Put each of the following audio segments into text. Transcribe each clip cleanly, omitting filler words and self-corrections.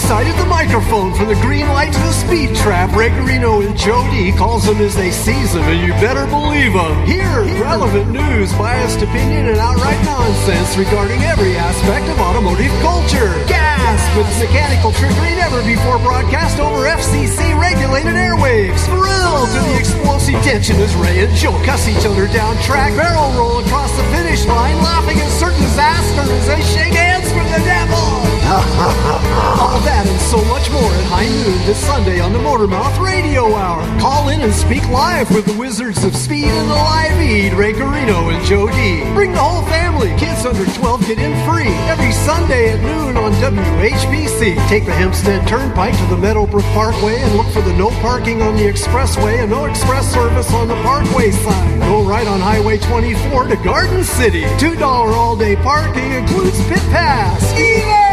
side of the microphone, from the green light to the speed trap, Ray Garino and Joe D calls them as they seize them, and you better believe them. Here, relevant news, biased opinion, and outright nonsense regarding every aspect of automotive culture. Gasp! With mechanical trickery never before broadcast over FCC-regulated airwaves. Thrilled to the explosive tension as Ray and Joe cuss each other down track, barrel roll across the finish line, laughing at certain disaster as they shake hands for the devil. All that and so much more at high noon this Sunday on the Motormouth Radio Hour. Call in and speak live with the Wizards of Speed and the Live Eat, Ray Garino and Joe D. Bring the whole family. Kids under 12 get in free every Sunday at noon on WHPC. Take the Hempstead Turnpike to the Meadowbrook Parkway and look for the no parking on the expressway and no express service on the Parkway sign. Go right on Highway 24 to Garden City. $2 all-day parking includes pit pass. Yeah!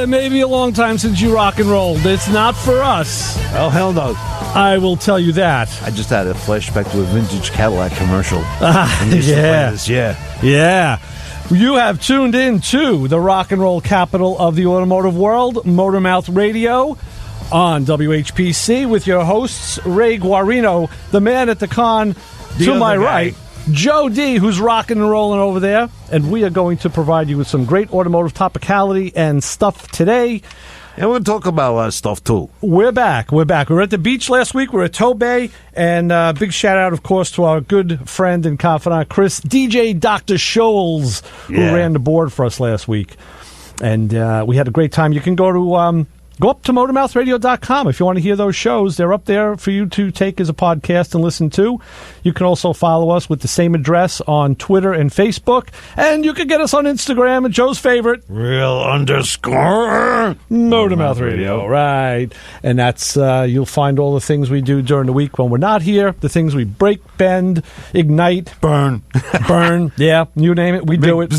Maybe a long time since you rock and rolled. It's not for us. Oh, hell no. I will tell you that. I just had a flashback to a vintage Cadillac commercial. Yeah. You have tuned in to the rock and roll capital of the automotive world, Motormouth Radio, on WHPC with your hosts, Ray Guarino, the man at the con to my right, Joe D, who's rocking and rolling over there, and we are going to provide you with some great automotive topicality and stuff today. And we'll talk about a lot of stuff, too. We're back. We were at the beach last week. We're at Tobay, and big shout-out, of course, to our good friend and confidant, Chris, DJ Dr. Scholes, who ran the board for us last week. And we had a great time. You can go to... Go up to MotormouthRadio.com if you want to hear those shows. They're up there for you to take as a podcast and listen to. You can also follow us with the same address on Twitter and Facebook. And you can get us on Instagram at Joe's favorite. _. Motormouth Radio. Right. And that's, you'll find all the things we do during the week when we're not here. The things we break, bend, ignite. Burn. Yeah, you name it. We do it.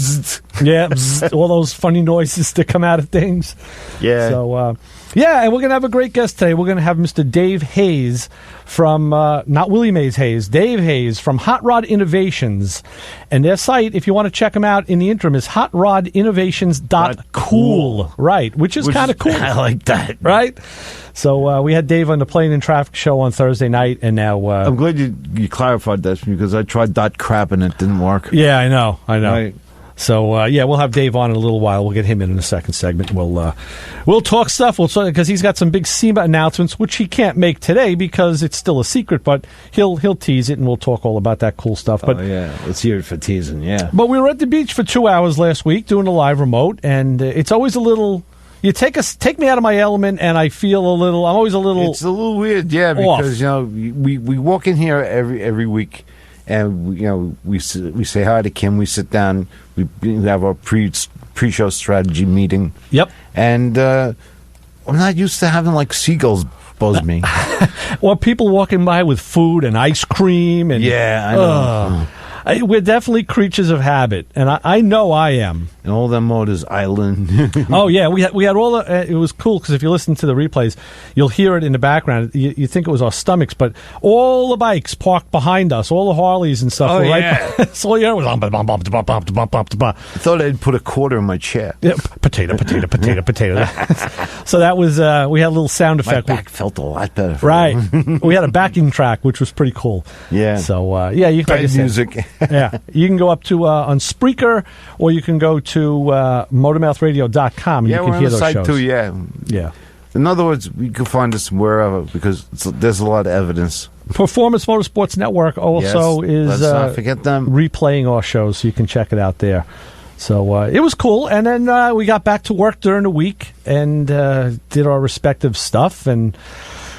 Yeah, all those funny noises that come out of things. Yeah. So, and we're going to have a great guest today. We're going to have Mr. Dave Hayes from, not Willie Mays Hayes, Dave Hayes from Hot Rod Innovations. And their site, if you want to check them out in the interim, is hotrodinnovations.cool. Right, which is kind of cool. I like that. Right? So we had Dave on the Plane and Traffic show on Thursday night, and now... I'm glad you clarified that because I tried .crap and it didn't work. Yeah, I know. Right. So, we'll have Dave on in a little while. We'll get him in the second segment. We'll talk stuff. We'll talk because he's got some big SEMA announcements, which he can't make today because it's still a secret, but he'll tease it, and we'll talk all about that cool stuff. But let's hear it for teasing, yeah. But we were at the beach for 2 hours last week doing a live remote, and it's always a little... You take me out of my element, and I feel I'm always a little... It's a little weird, yeah, because, we walk in here every week, and we say hi to Kim. We sit down. We have our pre-show strategy meeting. Yep. And I'm not used to having like seagulls buzz me. Or people walking by with food and ice cream and I know. We're definitely creatures of habit, and I know I am. And all them motors island. Oh yeah, we had all the. It was cool because if you listen to the replays, you'll hear it in the background. You think it was our stomachs, but all the bikes parked behind us, all the Harleys and stuff. Oh were yeah, right. So all you heard was I thought I'd put a quarter in my chair. Yeah, potato. So that was we had a little sound effect. My back felt a lot better. Right, we had a backing track, which was pretty cool. Yeah. So you can music. Yeah, you can go up to on Spreaker, or you can go to MotormouthRadio.com and you can hear those shows. Too, yeah. In other words, you can find us wherever because there's a lot of evidence. Performance Motorsports Network also is let's not forget them. Replaying our shows, so you can check it out there. So it was cool, and then we got back to work during the week and did our respective stuff. And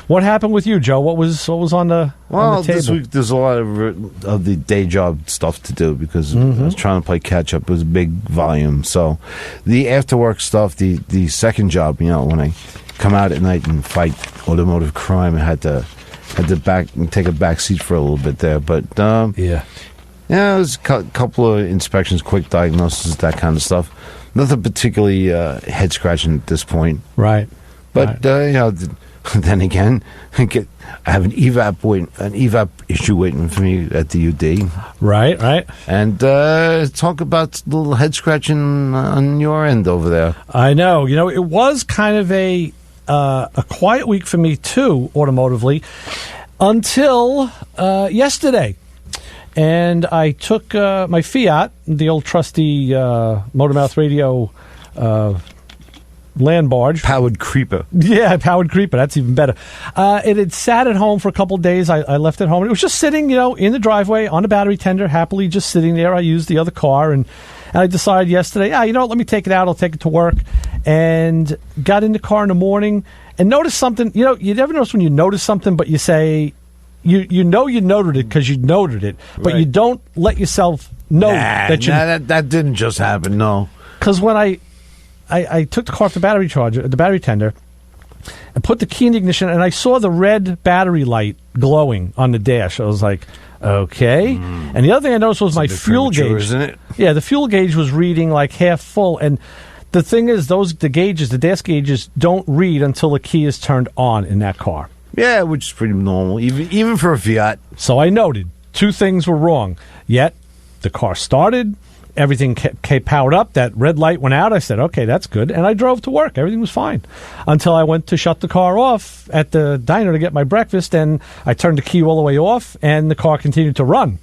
what happened with you, Joe? What was on the table? This week there's a lot of the day job stuff to do because I was trying to play catch up. It was a big volume. So the after work stuff, the second job, when I come out at night and fight automotive crime. I had to take a back seat for a little bit there, but yeah, it was a couple of inspections, quick diagnosis, that kind of stuff. Nothing particularly head scratching at this point, right? But then again, I have an EVAP issue waiting for me at the UD. Right. And talk about a little head scratching on your end over there. I know. It was kind of a quiet week for me too, automotively, until yesterday. And I took my Fiat, the old trusty Motormouth Radio land barge. Powered creeper. Yeah, powered creeper. That's even better. It had sat at home for a couple of days. I left it home. It was just sitting, in the driveway on a battery tender, happily just sitting there. I used the other car, and I decided yesterday, let me take it out. I'll take it to work. And got in the car in the morning and noticed something. You never notice when you notice something, but you say, you noted it because you noted it, but you don't let yourself know that didn't just happen, no. Because when I took the car off the battery tender, and put the key in the ignition, and I saw the red battery light glowing on the dash. I was like, okay. And the other thing I noticed was my fuel gauge. Isn't it? Yeah, the fuel gauge was reading like half full. And the thing is, the dash gauges don't read until the key is turned on in that car. Yeah, which is pretty normal, even for a Fiat. So I noted 2 things were wrong. Yet the car started. Everything kept powered up. That red light went out. I said, okay, that's good. And I drove to work. Everything was fine until I went to shut the car off at the diner to get my breakfast. And I turned the key all the way off, and the car continued to run.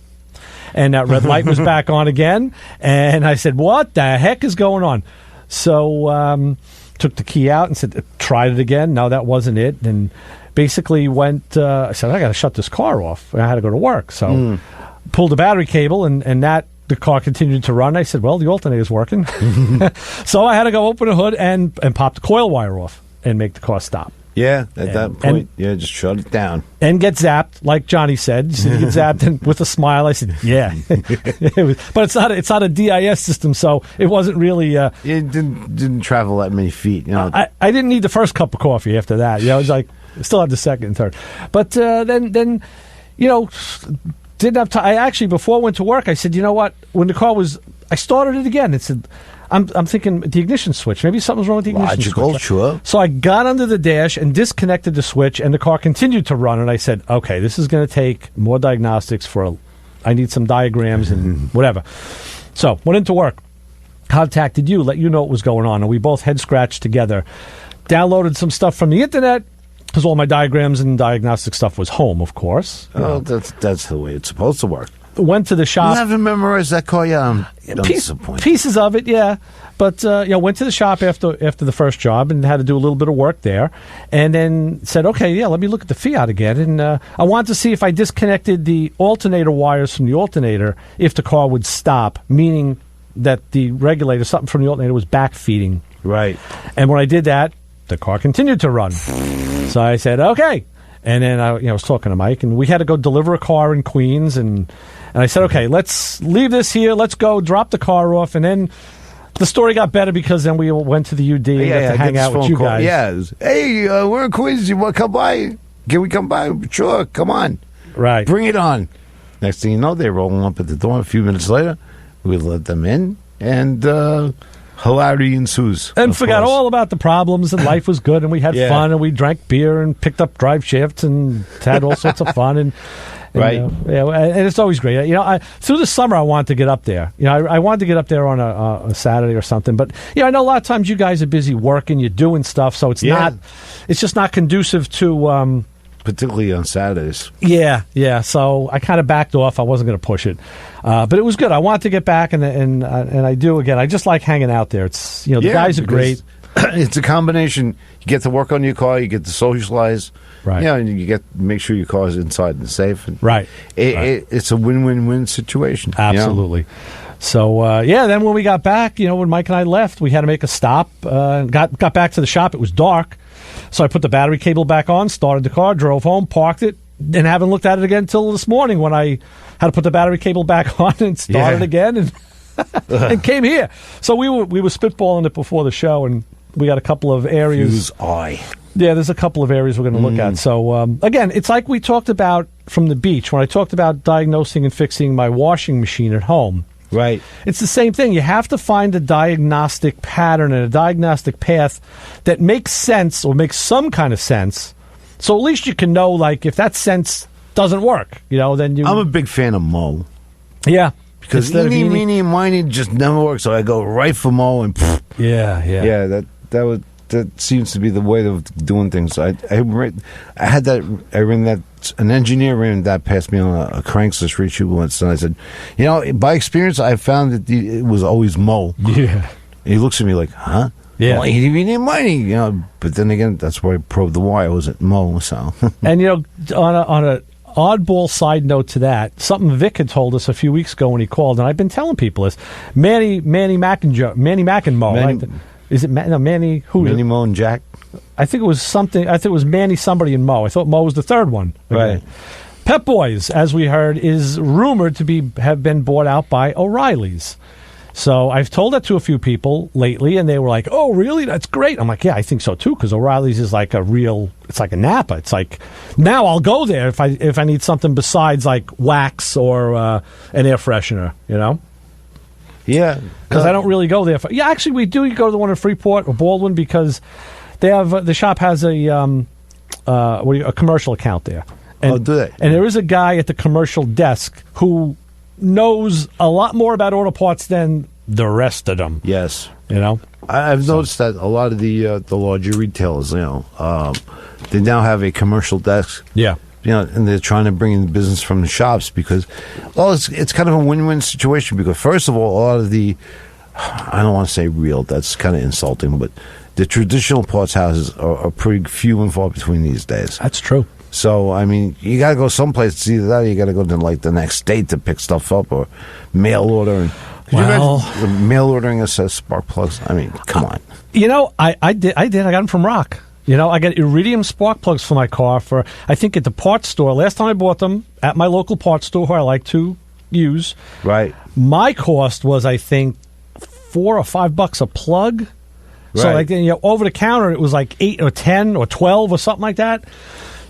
And that red light was back on again. And I said, what the heck is going on? So took the key out and said, tried it again. No, that wasn't it. And basically I said, I got to shut this car off. I had to go to work. So pulled the battery cable, and the car continued to run. I said, well, the alternator's working. So I had to go open the hood and pop the coil wire off and make the car stop. Yeah, at that point, just shut it down. And get zapped, like Johnny said. He said, get zapped, and with a smile, I said, yeah. But it's not a DIS system, so it wasn't really... it didn't travel that many feet. I didn't need the first cup of coffee after that. It was like, I still had the second and third. But then didn't have time. I actually, before I went to work, I said, you know what? When the car was... I started it again. It said... I'm thinking the ignition switch. Maybe something's wrong with the ignition switch. Sure. So I got under the dash and disconnected the switch, and the car continued to run. And I said, okay, this is going to take more diagnostics I need some diagrams and whatever. So went into work, contacted you, let you know what was going on. And we both head scratched together. Downloaded some stuff from the internet, because all my diagrams and diagnostic stuff was home, of course. Oh, that's the way it's supposed to work. Went to the shop. You haven't memorized that car yet? Pieces of it, yeah. But went to the shop after the first job and had to do a little bit of work there, and then said, okay, yeah, let me look at the Fiat again. And I wanted to see if I disconnected the alternator wires from the alternator, if the car would stop, meaning that the regulator, something from the alternator, was backfeeding. Right. And when I did that, the car continued to run. So I said, okay. And then I was talking to Mike, and we had to go deliver a car in Queens, and I said, okay, let's leave this here. Let's go drop the car off. And then the story got better because then we went to the UD and got to hang out with you guys. Yeah. Hey, we're in Queens. You want to come by? Can we come by? Sure, come on. Right. Bring it on. Next thing you know, they're rolling up at the door. A few minutes later, we let them in, and hilarity ensues. And forgot all about the problems, and life was good, and we had fun, and we drank beer and picked up drive shafts and had all sorts of fun. And right. And it's always great. Through the summer, I wanted to get up there. I wanted to get up there on a Saturday or something. But I know a lot of times you guys are busy working, you're doing stuff, so it's just not conducive to. Particularly on Saturdays. Yeah. So I kind of backed off. I wasn't going to push it, but it was good. I wanted to get back, and I do again. I just like hanging out there. It's the guys are great. It's a combination. You get to work on your car. You get to socialize. Right. And you get to make sure your car is inside and safe. And right. It's a win-win-win situation. Absolutely. So, then when we got back, when Mike and I left, we had to make a stop. Got back to the shop. It was dark. So I put the battery cable back on, started the car, drove home, parked it, and haven't looked at it again until this morning when I had to put the battery cable back on and start it again and and came here. So we were spitballing it before the show, and we got a couple of areas. Fuse eye. Yeah, there's a couple of areas we're going to look at. So, again, it's like we talked about from the beach when I talked about diagnosing and fixing my washing machine at home. Right. It's the same thing. You have to find a diagnostic pattern and a diagnostic path that makes sense or makes some kind of sense. So at least you can know, like, if that sense doesn't work, then you... I'm a big fan of Mo. Yeah. Because eeny, meeny, miny just never works. So I go right for Mo and... Yeah. Yeah, that seems to be the way of doing things. I ran that. An engineer ran that past me on a crankless reshoot once, and I said, by experience, I found that it was always Mo. Yeah. And he looks at me like, huh? Yeah. Well, he didn't money, But then again, that's where I probed the wire. I wasn't Mo, so. And on a oddball side note to that, something Vic had told us a few weeks ago when he called, and I've been telling people this. Manny Mac and Mo. Right? Is it Manny? Who? Manny, Mo, and Jack. I think it was something. I think it was Manny, somebody, and Mo. I thought Mo was the third one. Right. Pep Boys, as we heard, is rumored to have been bought out by O'Reilly's. So I've told that to a few people lately, and they were like, "Oh, really? That's great." I'm like, "Yeah, I think so too," because O'Reilly's is like it's like a Napa. It's like now I'll go there if I need something besides like wax or an air freshener, Yeah, because I don't really go there. Actually, we do go to the one in Freeport or Baldwin because they have the shop has a commercial account there. And, do they? And there is a guy at the commercial desk who knows a lot more about auto parts than the rest of them. Yes, I've noticed that a lot of the larger retailers, they now have a commercial desk. Yeah. And they're trying to bring in business from the shops because, it's kind of a win-win situation because, first of all, a lot of the, I don't want to say real, that's kind of insulting, but the traditional parts houses are pretty few and far between these days. That's true. So, I mean, you got to go someplace. It's either that or you got to go to, the next state to pick stuff up or mail order. Could you imagine mail ordering us spark plugs? I mean, come on. I did. I got them from Rock. I got iridium spark plugs for my car I think, at the parts store. Last time I bought them at my local parts store who I like to use. Right. My cost was, I think, $4 or $5 a plug. Right. So, over the counter, it was like 8 or 10 or 12 or something like that.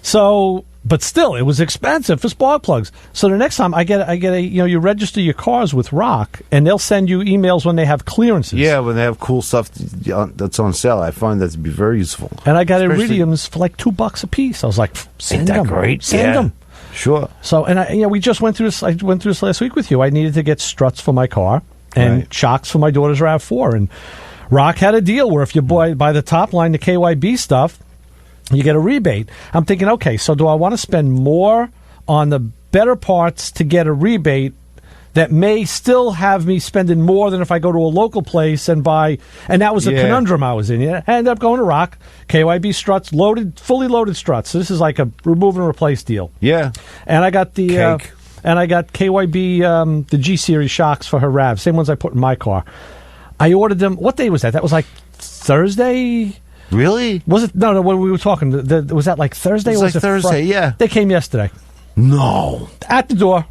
So, but still, it was expensive for spark plugs. So the next time I get a you register your cars with Rock, and they'll send you emails when they have clearances. Yeah, when they have cool stuff that's on sale. I find that to be very useful. And I got iridiums for like $2 a piece. I was like, send them. Great? Send them. Sure. So, and we just went through this. I went through this last week with you. I needed to get struts for my car and shocks for my daughter's RAV4, and Rock had a deal where if you buy the top line, the KYB stuff, you get a rebate. I'm thinking, okay, so do I want to spend more on the better parts to get a rebate that may still have me spending more than if I go to a local place and buy? And that was a conundrum I was in. I ended up going to Rock, KYB struts, fully loaded struts. So this is like a remove and replace deal. Yeah. And I got the KYB, the G Series shocks for her RAV, same ones I put in my car. I ordered them. What day was that? That was like Thursday. Really? Was it? No, when we were talking, was that like Thursday? It was like Thursday, yeah. They came yesterday. No. At the door.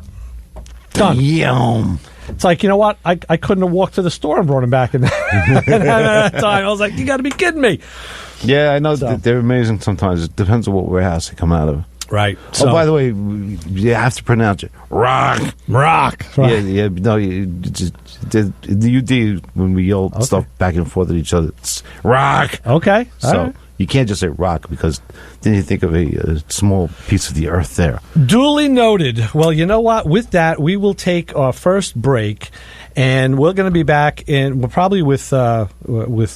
Done. Yum. It's like, you know what? I couldn't have walked to the store and brought them back in that time. I was like, you got to be kidding me. Yeah, I know they're amazing sometimes. It depends on what warehouse they come out of. Right. So, by the way, you have to pronounce it. Rock. Right. Yeah. No, you did when we yelled stuff back and forth at each other. It's rock. Okay. So you can't just say rock because then you think of a small piece of the earth there. Duly noted. Well, you know what? With that, we will take our first break, and we're going to be back probably with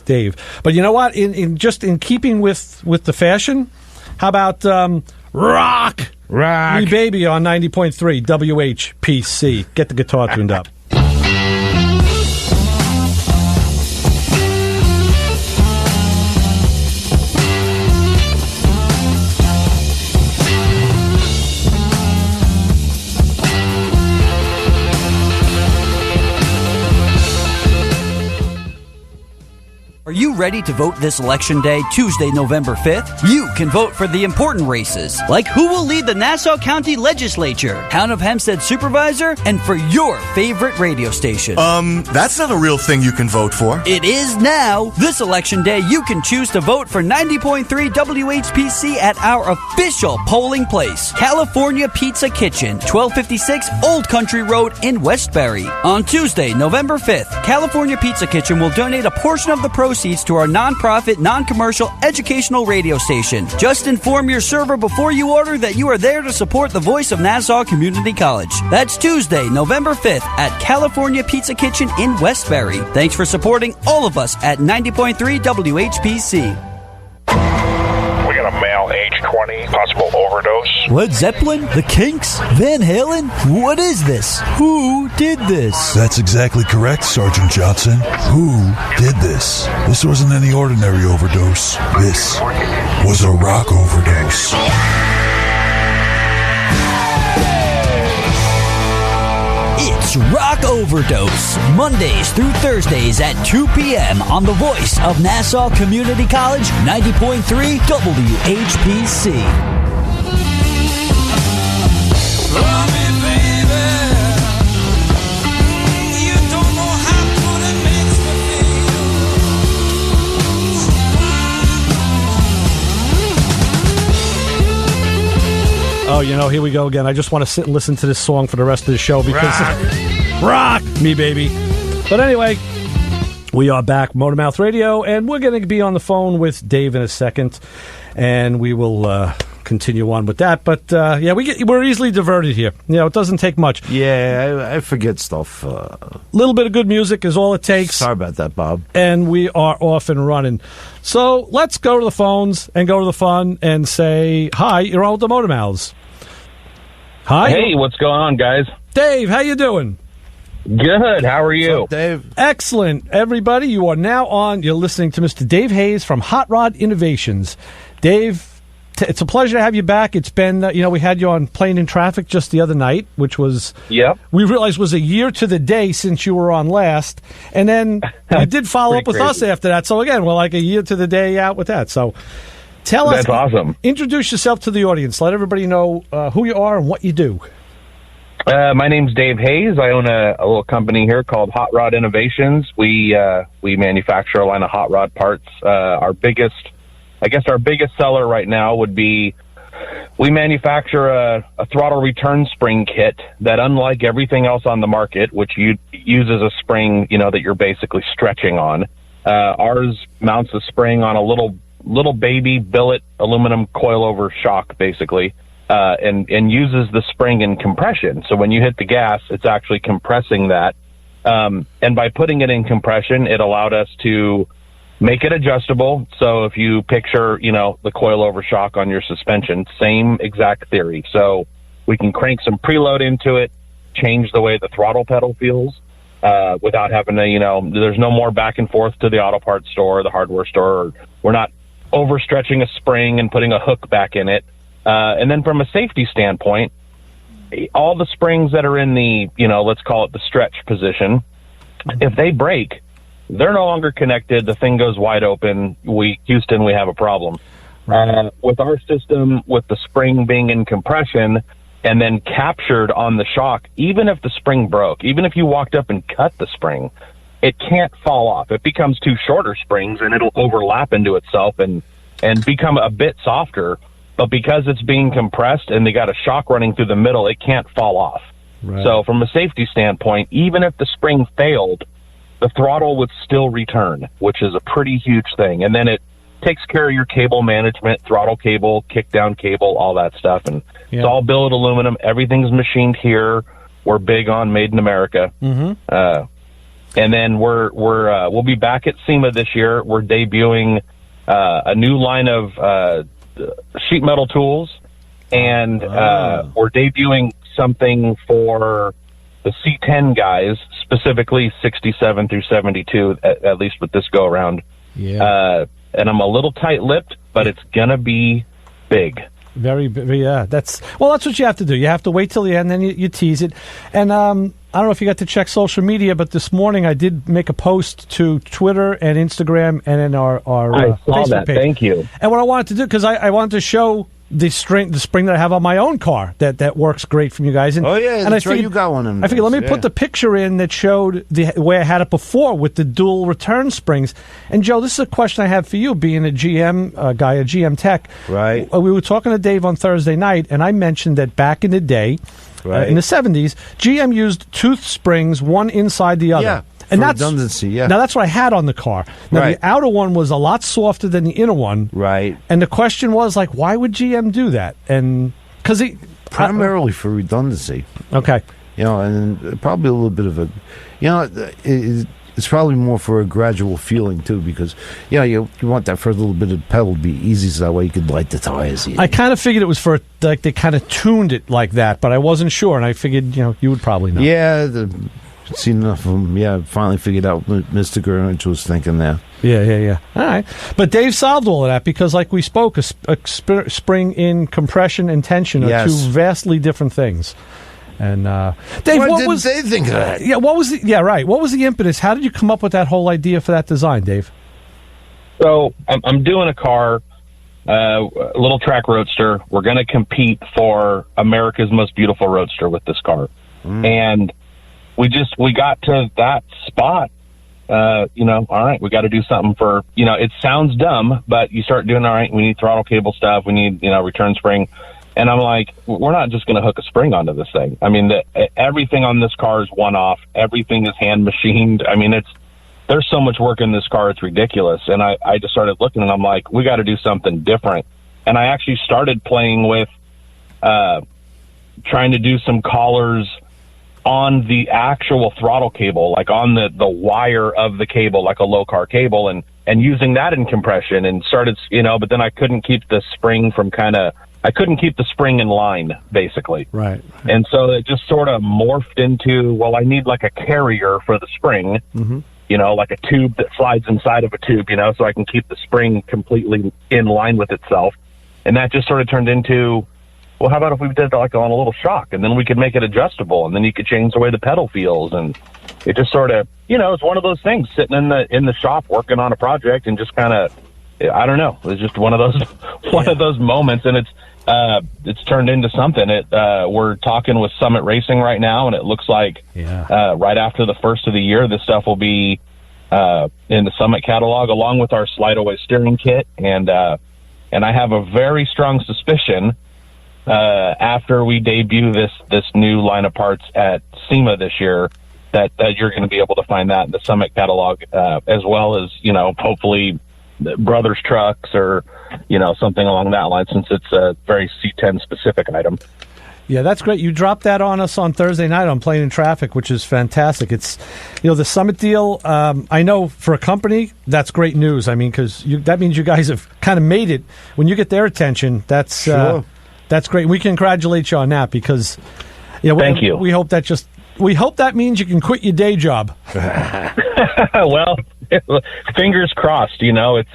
Dave. But you know what? In keeping with the fashion, how about rock? Rock. Me baby on 90.3 WHPC. Get the guitar tuned up. Are you ready to vote this election day, Tuesday, November 5th? You can vote for the important races, like who will lead the Nassau County Legislature, Town of Hempstead Supervisor, and for your favorite radio station. That's not a real thing you can vote for. It is now. This election day, you can choose to vote for 90.3 WHPC at our official polling place, California Pizza Kitchen, 1256 Old Country Road in Westbury. On Tuesday, November 5th, California Pizza Kitchen will donate a portion of the proceeds to our nonprofit, non-commercial, educational radio station. Just inform your server before you order that you are there to support the voice of Nassau Community College. That's Tuesday, November 5th at California Pizza Kitchen in Westbury. Thanks for supporting all of us at 90.3 WHPC. We got a male age 20, possible overdose. Led Zeppelin? The Kinks? Van Halen? What is this? Who did this? That's exactly correct, Sergeant Johnson. Who did this? This wasn't any ordinary overdose. This was a rock overdose. It's Rock Overdose, Mondays through Thursdays at 2 p.m. on the voice of Nassau Community College, 90.3 WHPC. Oh, here we go again. I just want to sit and listen to this song for the rest of the show because rock me, baby. But anyway, we are back, Motormouth Radio, and we're going to be on the phone with Dave in a second, and we will continue on with that. But we're easily diverted here. It doesn't take much. Yeah, I forget stuff. A little bit of good music is all it takes. Sorry about that, Bob. And we are off and running. So let's go to the phones and go to the fun and say, hi, you're on with the Motormouths. Hi. Hey, what's going on, guys? Dave, how you doing? Good. How are you? What's up, Dave? Excellent. Everybody, you are now on. You're listening to Mr. Dave Hayes from Hot Rod Innovations. Dave, it's a pleasure to have you back. It's been, we had you on Plane in Traffic just the other night, which was, we realized was a year to the day since you were on last. And then you did follow up with us after that. So again, we're like a year to the day out with that. So tell us. That's awesome. Introduce yourself to the audience. Let everybody know who you are and what you do. My name's Dave Hayes. I own a little company here called Hot Rod Innovations. We manufacture a line of hot rod parts. Our biggest seller right now would be we manufacture a throttle return spring kit that, unlike everything else on the market, which uses a spring, that you're basically stretching on, ours mounts a spring on a little baby billet aluminum coilover shock, basically, and uses the spring in compression. So when you hit the gas, it's actually compressing that. And by putting it in compression, it allowed us to make it adjustable. So if you picture, the coilover shock on your suspension, same exact theory. So we can crank some preload into it, change the way the throttle pedal feels, without having to, there's no more back and forth to the auto parts store or the hardware store. We're not overstretching a spring and putting a hook back in it. And then from a safety standpoint, all the springs that are in the, let's call it the stretch position, if they break, they're no longer connected. The thing goes wide open. Houston, we have a problem. With our system, with the spring being in compression and then captured on the shock, even if the spring broke, even if you walked up and cut the spring, it can't fall off. It becomes two shorter springs and it'll overlap into itself and become a bit softer. But because it's being compressed and they got a shock running through the middle, it can't fall off. Right. So from a safety standpoint, even if the spring failed, the throttle would still return, which is a pretty huge thing. And then it takes care of your cable management, throttle cable, kick down cable, all that stuff. And it's all billet aluminum. Everything's machined here. We're big on made in America. Mm-hmm. And then we'll be back at SEMA this year. We're debuting a new line of sheet metal tools, and we're debuting something for the C10 guys, specifically 67 through 72, at least with this go around. Yeah. And I'm a little tight-lipped, but it's gonna be big. Very, very, yeah. That's what you have to do. You have to wait till the end, then you tease it. And I don't know if you got to check social media, but this morning I did make a post to Twitter and Instagram and in our I saw Facebook that. page. Thank you. And what I wanted to do, because I wanted to show the spring that I have on my own car that works great from you guys. And, Oh, yeah, and that's I right. figured, You got one of I figured, let me those, put yeah. the picture in that showed the way I had it before with the dual return springs. And, Joe, this is a question I have for you, being a GM guy, a GM tech. Right. We were talking to Dave on Thursday night, and I mentioned that back in the day, Right. in the 70s, GM used tooth springs, one inside the other. Yeah, and for that's redundancy, yeah. Now, that's what I had on the car. Now, Right. the outer one was a lot softer than the inner one. Right. And the question was, like, why would GM do that? And because Primarily for redundancy. okay, And probably a little bit of a, it's probably more for a gradual feeling too, because you want that first little bit of pedal to be easy, so that way you could light the tires. I kind of figured it was for like they kind of tuned it like that, but I wasn't sure, and I figured you would probably know. Yeah, seen enough of them. Yeah, finally figured out what Mr. Gurnich was thinking there. Yeah. All right, but Dave solved all of that because, like we spoke, a spring in compression and tension are Yes. two vastly different things. And Dave, Why what didn't was they think of that? Yeah, what was what was the impetus? How did you come up with that whole idea for that design, Dave? So I'm doing a car, a little track roadster. We're going to compete for America's most beautiful roadster with this car. And we got to that spot, all right, we got to do something for, it sounds dumb, but you start doing, all right, we need throttle cable stuff. We need, return spring. And I'm like, we're not just going to hook a spring onto this thing. I mean, everything on this car is one-off. Everything is hand machined. I mean, there's so much work in this car, it's ridiculous. And I just started looking, and I'm like, we got to do something different. And I actually started playing with trying to do some collars on the actual throttle cable, like on the wire of the cable, like a low-car cable, and using that in compression, and started, but then I couldn't keep the spring in line, basically. Right. And so it just sort of morphed into, well, I need like a carrier for the spring, like a tube that slides inside of a tube, so I can keep the spring completely in line with itself. And that just sort of turned into, well, how about if we did like on a little shock, and then we could make it adjustable, and then you could change the way the pedal feels. And it just sort of, it's one of those things, sitting in the shop working on a project, and just kind of, I don't know, it's just one of those moments, and it's turned into something. We're talking with Summit Racing right now, and it looks like right after the first of the year, this stuff will be in the Summit catalog, along with our slide away steering kit. And I have a very strong suspicion after we debut this new line of parts at SEMA this year that you're going to be able to find that in the Summit catalog, as well as hopefully Brothers trucks or something along that line, since it's a very C10 specific item. Yeah, that's great. You dropped that on us on Thursday night on Plane and Traffic, which is fantastic. It's the Summit deal. I know for a company that's great news. I mean, because that means you guys have kind of made it. When you get their attention, that's Sure. That's great. We congratulate you on that because Thank you. We hope that means you can quit your day job. Well, fingers crossed. It's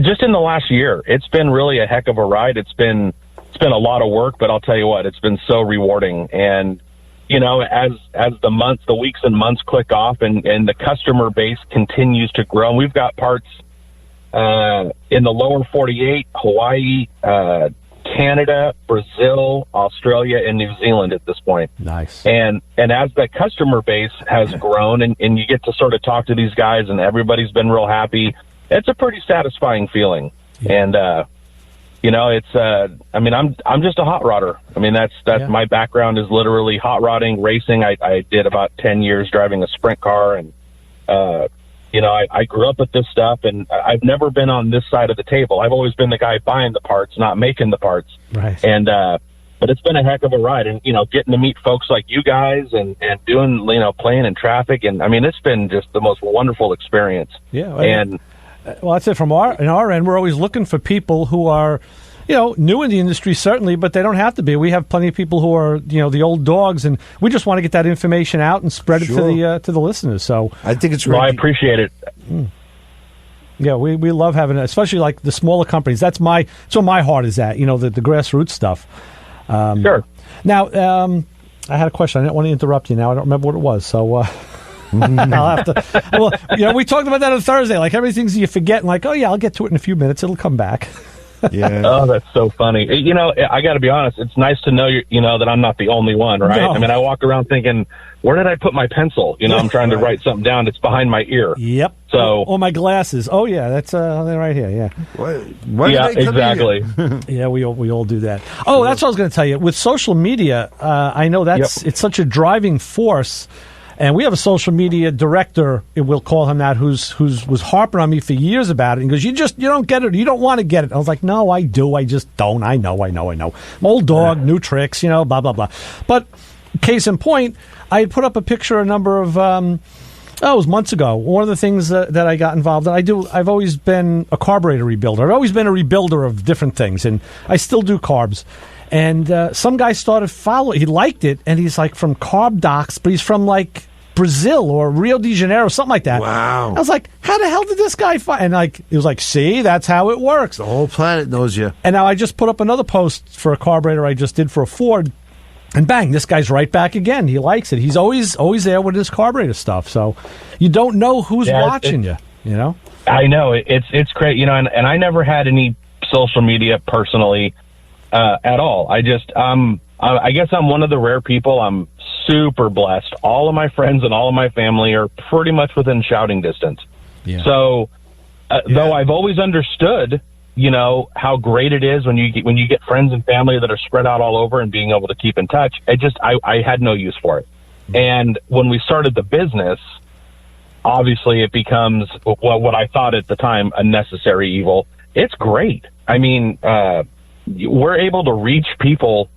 just in the last year, it's been really a heck of a ride. It's been a lot of work, but I'll tell you what, it's been so rewarding. And as the weeks and months click off, and the customer base continues to grow, and we've got parts in the lower 48, Hawaii, Canada, Brazil, Australia, and New Zealand at this point. Nice. And as that customer base has grown, and you get to sort of talk to these guys, and everybody's been real happy, it's a pretty satisfying feeling. Yeah. And it's I'm just a hot rodder. I mean, that's my background is literally hot rodding, racing. I did about 10 years driving a sprint car, and I grew up with this stuff, and I've never been on this side of the table. I've always been the guy buying the parts, not making the parts. Right. And but it's been a heck of a ride, and getting to meet folks like you guys, and doing Playing in Traffic, and I mean, it's been just the most wonderful experience. Yeah. And well, that's it. From our end, we're always looking for people who are new in the industry, certainly, but they don't have to be. We have plenty of people who are, the old dogs, and we just want to get that information out and spread it to the listeners. So I think it's well, I appreciate it. Yeah, we love having it, especially like the smaller companies. That's where my heart is at, the grassroots stuff. Sure. Now, I had a question. I didn't want to interrupt you now. I don't remember what it was, so I'll have to. Well, we talked about that on Thursday. Like, everything's you forget, and like, oh, yeah, I'll get to it in a few minutes. It'll come back. Yeah. Oh, that's so funny. I got to be honest. It's nice to know that I'm not the only one, right? No. I mean, I walk around thinking, where did I put my pencil? I'm trying to write something down. It's behind my ear. Yep. So, or my glasses. Oh yeah, that's they're right here. Yeah. Why yeah, did they come exactly. Yeah, we all do that. Oh, that's what I was going to tell you. With social media, I know it's such a driving force. And we have a social media director, we'll call him that, who's was harping on me for years about it. And he goes, you don't get it. You don't want to get it. I was like, no, I do. I just don't. I know. I'm old dog, new tricks, blah, blah, blah. But case in point, I had put up a picture a number of, it was months ago. One of the things that I got involved in, I've always been a carburetor rebuilder. I've always been a rebuilder of different things. And I still do carbs. And some guy started following. He liked it, and he's like from Carb Docs, but he's from like Brazil or Rio de Janeiro, something like that. Wow! I was like, how the hell did this guy find? And like, he was like, see, that's how it works. The whole planet knows you. And now I just put up another post for a carburetor I just did for a Ford, and bang, this guy's right back again. He likes it. He's always there with his carburetor stuff. So you don't know who's watching you. I know it's great. And I never had any social media personally. At all. I guess I'm one of the rare people. I'm super blessed. All of my friends and all of my family are pretty much within shouting distance. Yeah. So, though I've always understood, how great it is when you get friends and family that are spread out all over and being able to keep in touch, I had no use for it. Mm-hmm. And when we started the business, obviously it becomes what I thought at the time a necessary evil. It's great. I mean, we're able to reach people,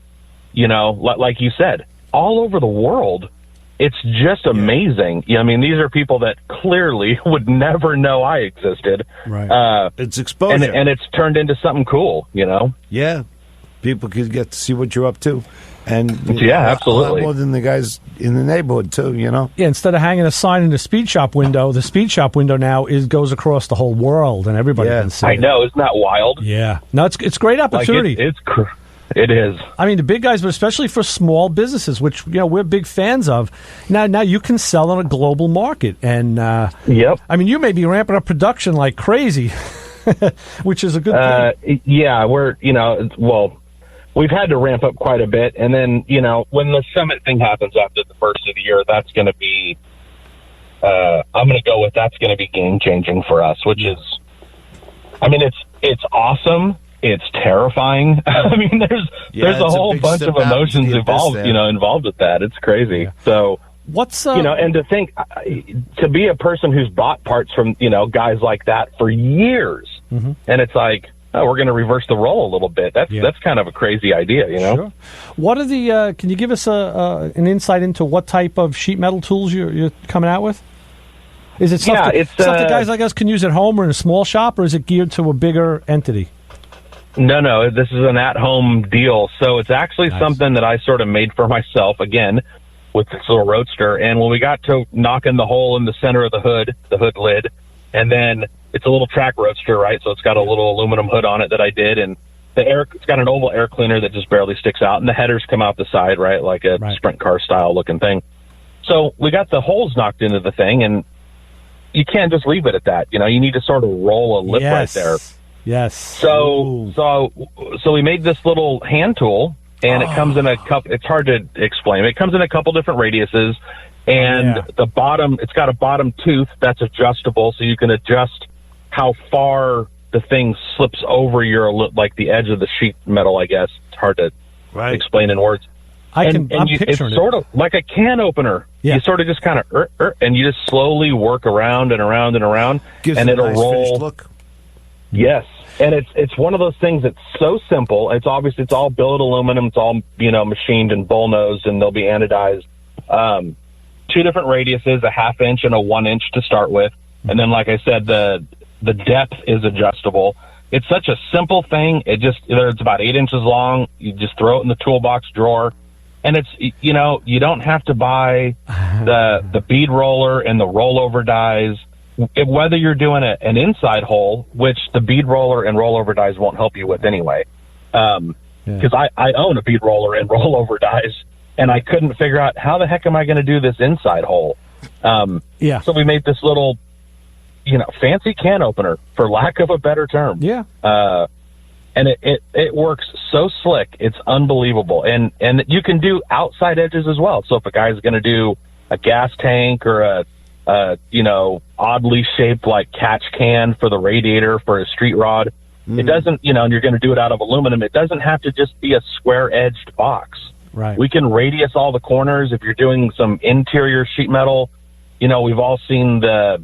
like you said, all over the world. It's just amazing. I mean, these are people that clearly would never know I existed. Right. It's exposure. And it's turned into something cool, Yeah. People could get to see what you're up to. And absolutely. A lot more than the guys in the neighborhood, too, Yeah, instead of hanging a sign in the speed shop window, the speed shop window now goes across the whole world, and everybody can see it. I know. Isn't that wild? Yeah. No, it's great opportunity. It is. I mean, the big guys, but especially for small businesses, which we're big fans of. Now you can sell on a global market, and yep. I mean, you may be ramping up production like crazy, which is a good thing. Yeah, we've had to ramp up quite a bit, and then when the summit thing happens after the first of the year, that's going to be. I'm going to go with that's going to be game changing for us, which is. I mean, it's awesome. It's terrifying. I mean, there's a whole bunch of emotions involved with that. It's crazy. Yeah. So what's and to think to be a person who's bought parts from guys like that for years, and it's like, oh, we're going to reverse the role a little bit. That's kind of a crazy idea, Sure. What are the? Can you give us an insight into what type of sheet metal tools you're coming out with? Is it stuff that guys like us can use at home or in a small shop, or is it geared to a bigger entity? No, this is an at-home deal. So it's actually something that I sort of made for myself, again, with this little Roadster. And when we got to knocking the hole in the center of the hood lid, and then it's a little track Roadster, right? So it's got a little aluminum hood on it that I did, and it's got an oval air cleaner that just barely sticks out, and the headers come out the side, right, like a sprint car style looking thing. So we got the holes knocked into the thing, and you can't just leave it at that. You need to sort of roll a lip right there. Yes. So we made this little hand tool, and it comes in a couple. It's hard to explain. It comes in a couple different radiuses, and the bottom. It's got a bottom tooth that's adjustable, so you can adjust how far the thing slips over like the edge of the sheet metal. I guess it's hard to explain in words. It's sort of like a can opener. Yeah. You sort of just kind of and you just slowly work around and around and around, and it'll roll. Look. Yes, and it's one of those things that's so simple. It's all billet aluminum. It's all machined and bullnosed, and they'll be anodized. 2 different radiuses, a 1/2 inch and a 1 inch to start with, and then, like I said, the depth is adjustable. It's such a simple thing. It's about 8 inches long. You just throw it in the toolbox drawer, and it's you don't have to buy the bead roller and the rollover dies. Whether you're doing an inside hole, which the bead roller and rollover dies won't help you with anyway, because I own a bead roller and rollover dies, and I couldn't figure out how the heck am I going to do this inside hole. So we made this little, fancy can opener, for lack of a better term. Yeah. And it works so slick, it's unbelievable. And you can do outside edges as well. So if a guy's going to do a gas tank or a oddly shaped like catch can for the radiator for a street rod, it doesn't, and you're going to do it out of aluminum, it doesn't have to just be a square-edged box. Right. We can radius all the corners. If you're doing some interior sheet metal, we've all seen the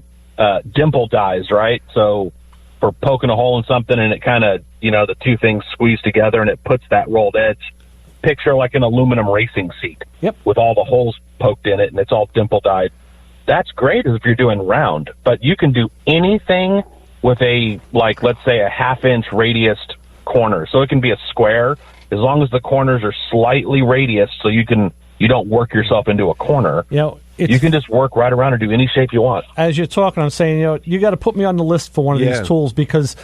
dimple dies, right? So for poking a hole in something and it kind of, the two things squeeze together and it puts that rolled edge. Picture like an aluminum racing seat with all the holes poked in it and it's all dimple dyed. That's great if you're doing round, but you can do anything with let's say a 1/2-inch radiused corner. So it can be a square as long as the corners are slightly radiused so you don't work yourself into a corner. You can just work right around and do any shape you want. As you're talking, I'm saying, you got to put me on the list for one of these tools because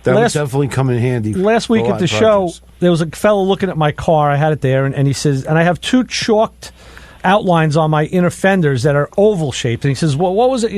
that would definitely come in handy. Last week at the show, there was a fellow looking at my car. I had it there, and he says, and I have 2 chalked outlines on my inner fenders that are oval shaped. And he says, "Well, what was it?"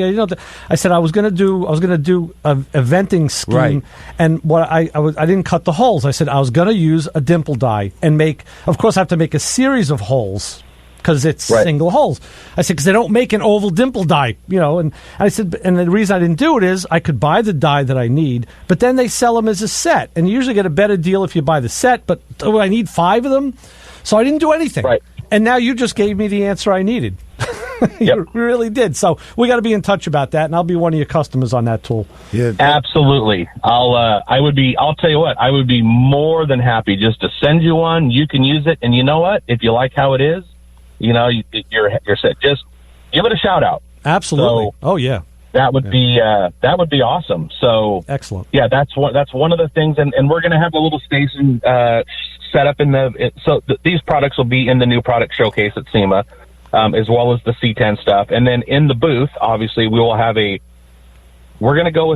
I said I was going to do a venting scheme, and what I didn't cut the holes. I said I was going to use a dimple die and of course, I have to make a series of holes because it's single holes. I said because they don't make an oval dimple die, And I said, and the reason I didn't do it is I could buy the die that I need, but then they sell them as a set, and you usually get a better deal if you buy the set. But I need 5 of them, so I didn't do anything. Right. And now you just gave me the answer I needed. You really did. So we got to be in touch about that, and I'll be one of your customers on that tool. Yeah, absolutely. I'll tell you what, I would be more than happy just to send you one. You can use it, and you know what? If you like how it is, you're set. Just give it a shout out. Absolutely. So that would be awesome. So excellent. Yeah, that's one of the things, and we're going to have a little station set up these products will be in the new product showcase at SEMA, as well as the C10 stuff. And then in the booth, obviously, we will have we're going to call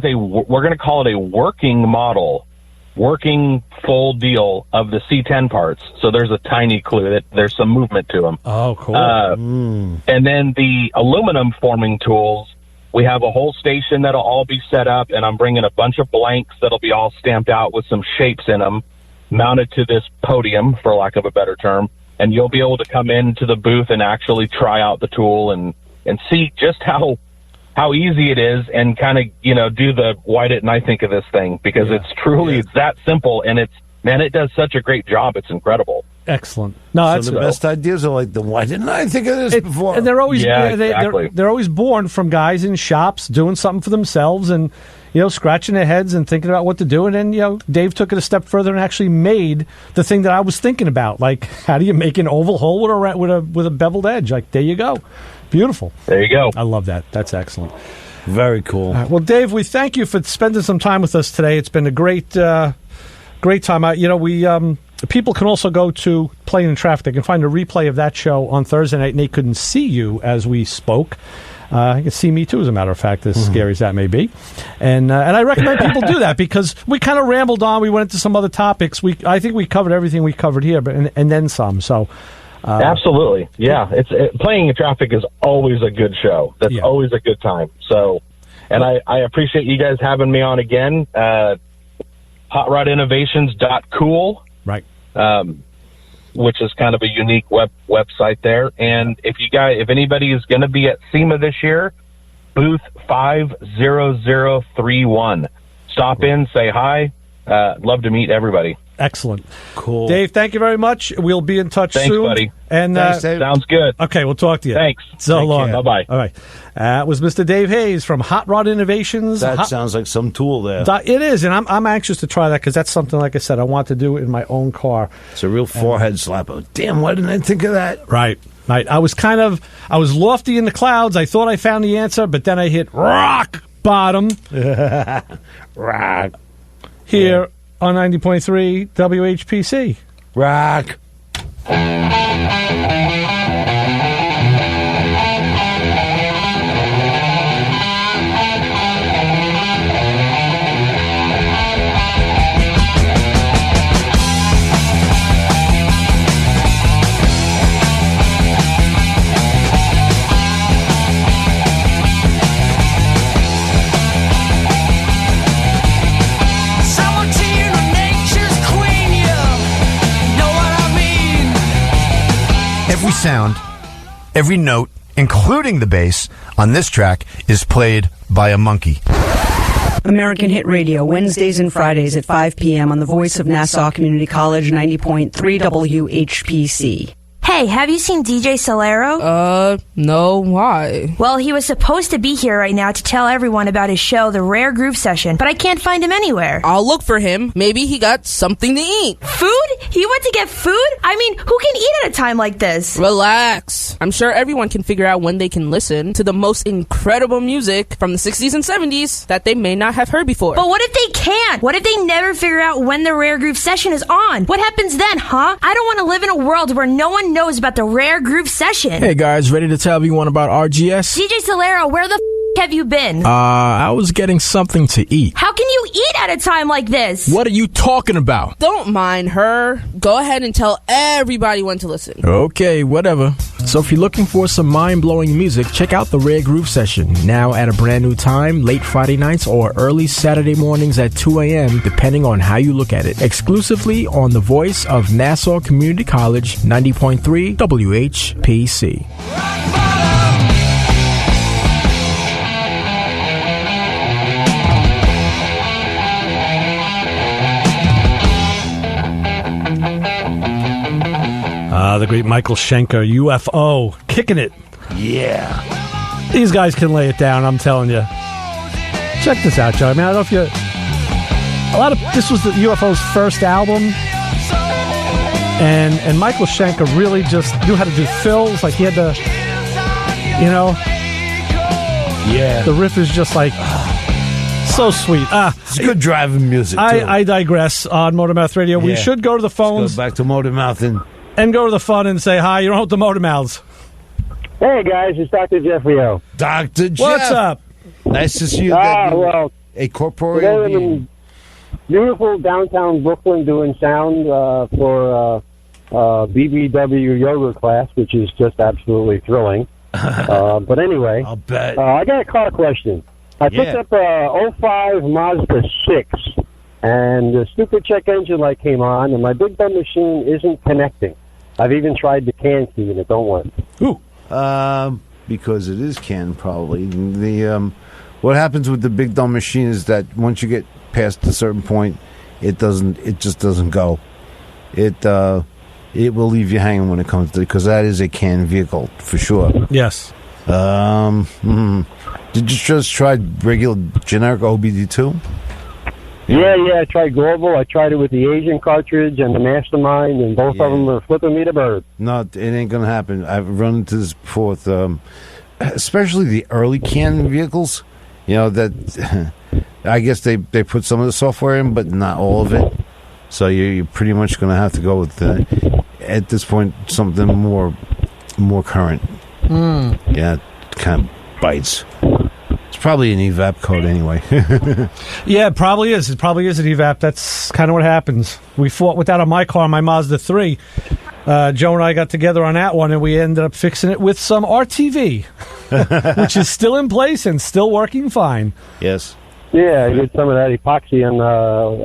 it a working full deal of the C10 parts. So there's a tiny clue that there's some movement to them. Oh, cool. And then the aluminum forming tools, we have a whole station that'll all be set up, and I'm bringing a bunch of blanks that'll be all stamped out with some shapes in them, mounted to this podium, for lack of a better term, and you'll be able to come into the booth and actually try out the tool and see just how easy it is, and kind of, do the why didn't I think of this thing, because it's that simple, and it does such a great job. It's incredible. Excellent. No, that's the best ideas are like the why didn't I think of this before? And they're always exactly. they're always born from guys in shops doing something for themselves and scratching their heads and thinking about what to do. And then Dave took it a step further and actually made the thing that I was thinking about. Like, how do you make an oval hole with a beveled edge? Like, there you go, beautiful. There you go. I love that. That's excellent. Very cool. Well, Dave, we thank you for spending some time with us today. It's been a great time. People can also go to Playing in Traffic. They can find a replay of that show on Thursday night, and they couldn't see you as we spoke. You can see me, too, as a matter of fact, as scary as that may be. And I recommend people do that because we kind of rambled on. We went into some other topics. I think we covered everything we covered here, and then some. So, absolutely. Yeah. Playing in Traffic is always a good show. That's always a good time. So, and I appreciate you guys having me on again. HotRodInnovations.cool. Right. Which is kind of a unique website there. And if anybody is going to be at SEMA this year, booth 50031. Stop in, say hi. Love to meet everybody. Excellent. Cool. Dave, thank you very much. We'll be in touch soon. Thanks, buddy. And, Thanks, Dave. Sounds good. Okay, we'll talk to you. Thanks. So Take long. care. Bye-bye. All right. That was Mr. Dave Hayes from Hot Rod Innovations. That sounds like some tool there. It is, and I'm anxious to try that because that's something, like I said, I want to do in my own car. It's a real forehead slapper. Damn, why didn't I think of that? Right. I was lofty in the clouds. I thought I found the answer, but then I hit rock bottom. Rock. Here on 90.3 WHPC. Rock. sound, every note, including the bass, on this track is played by a monkey. American Hit Radio, Wednesdays and Fridays at 5 p.m. on the Voice of Nassau Community College, 90.3 WHPC. Hey, have you seen DJ Solero? No, why? Well, he was supposed to be here right now to tell everyone about his show, The Rare Groove Session, but I can't find him anywhere. I'll look for him. Maybe he got something to eat. Food? He went to get food? I mean, who can eat at a time like this? Relax. I'm sure everyone can figure out when they can listen to the most incredible music from the 60s and 70s that they may not have heard before. But what if they can't? What if they never figure out when the Rare Groove Session is on? What happens then, huh? I don't want to live in a world where no one knows about the Rare Groove Session. Hey guys, ready to tell everyone about RGS? DJ Solero, where the have you been? I was getting something to eat. How can you eat at a time like this? What are you talking about? Don't mind her. Go ahead and tell everybody when to listen. Okay, whatever. So if you're looking for some mind-blowing music, check out the Rare Groove Session, now at a brand new time, late Friday nights or early Saturday mornings at 2 a.m., depending on how you look at it. Exclusively on the Voice of Nassau Community College, 90.3 WHPC. The great Michael Schenker, UFO, kicking it. Yeah. These guys can lay it down, I'm telling you. Check this out, Joe. I mean, I don't know if you... This was the UFO's first album. And Michael Schenker really just knew how to do fills. Like, he had the... You know? Yeah. The riff is just like... So sweet. It's good driving music, too. I digress on Motor Mouth Radio. We should go to the phones. Let's go back to Motor Mouth and go to the phone and say hi. You're on with the Motor Mouths. Hey, guys. It's Dr. Jeffrey O. Dr. Jeff. What's up? Nice to see you. Well, a corporeal being. In beautiful downtown Brooklyn doing sound for BBW yoga class, which is just absolutely thrilling. But anyway, I'll bet. I got a car question. I picked up a 05 Mazda 6, and the stupid check engine light came on, and my big dumb machine isn't connecting. I've even tried the CAN key, and it don't work. Ooh. Because it is CAN, probably. What happens with the big dumb machine is that once you get past a certain point, it just doesn't go. It will leave you hanging when it comes to, because that is a CAN vehicle for sure. Yes. Did you just try regular generic OBD2? Yeah, I tried Global. I tried it with the Asian cartridge and the Mastermind, and both of them are flipping me the bird. No, it ain't going to happen. I've run into this before with, especially the early CAN vehicles. You know, that I guess they put some of the software in, but not all of it. So you're pretty much going to have to go with, at this point, something more current. Yeah, it kind of bites. It's probably an EVAP code anyway. Yeah, it probably is. It probably is an EVAP. That's kind of what happens. We fought with that on my car, my Mazda 3. Joe and I got together on that one, and we ended up fixing it with some RTV, which is still in place and still working fine. Yes. Yeah, I did some of that epoxy on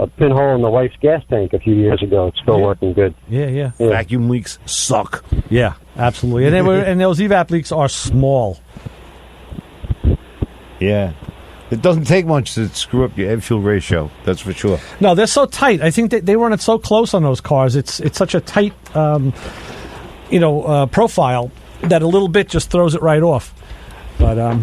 a pinhole in the wife's gas tank a few years ago. It's still working good. Yeah. Vacuum leaks suck. Yeah, absolutely. And those EVAP leaks are small. Yeah. It doesn't take much to screw up your air-fuel ratio. That's for sure. No, they're so tight. I think they run it so close on those cars. It's such a tight, profile that a little bit just throws it right off. But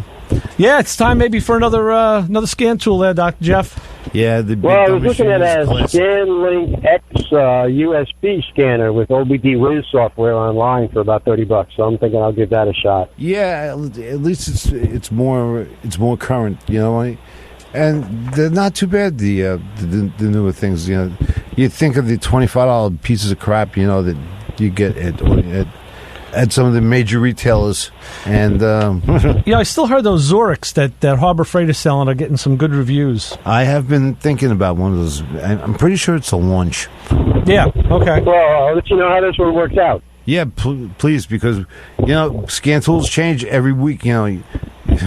yeah, it's time maybe for another scan tool there, Dr. Jeff. Yeah, the big I was looking at a ScanLink X USB scanner with OBD-Wiz software online for about $30, so I'm thinking I'll give that a shot. Yeah, at least it's more current, you know, and they're not too bad. The newer things, you know, you think of the $25 pieces of crap, you know, that you get at some of the major retailers, and I still heard those Zurichs that Harbor Freight is selling are getting some good reviews. I have been thinking about one of those. I'm pretty sure it's a launch. Yeah. Okay. Well, I'll let you know how this one works out. Yeah, please, because scan tools change every week. You know,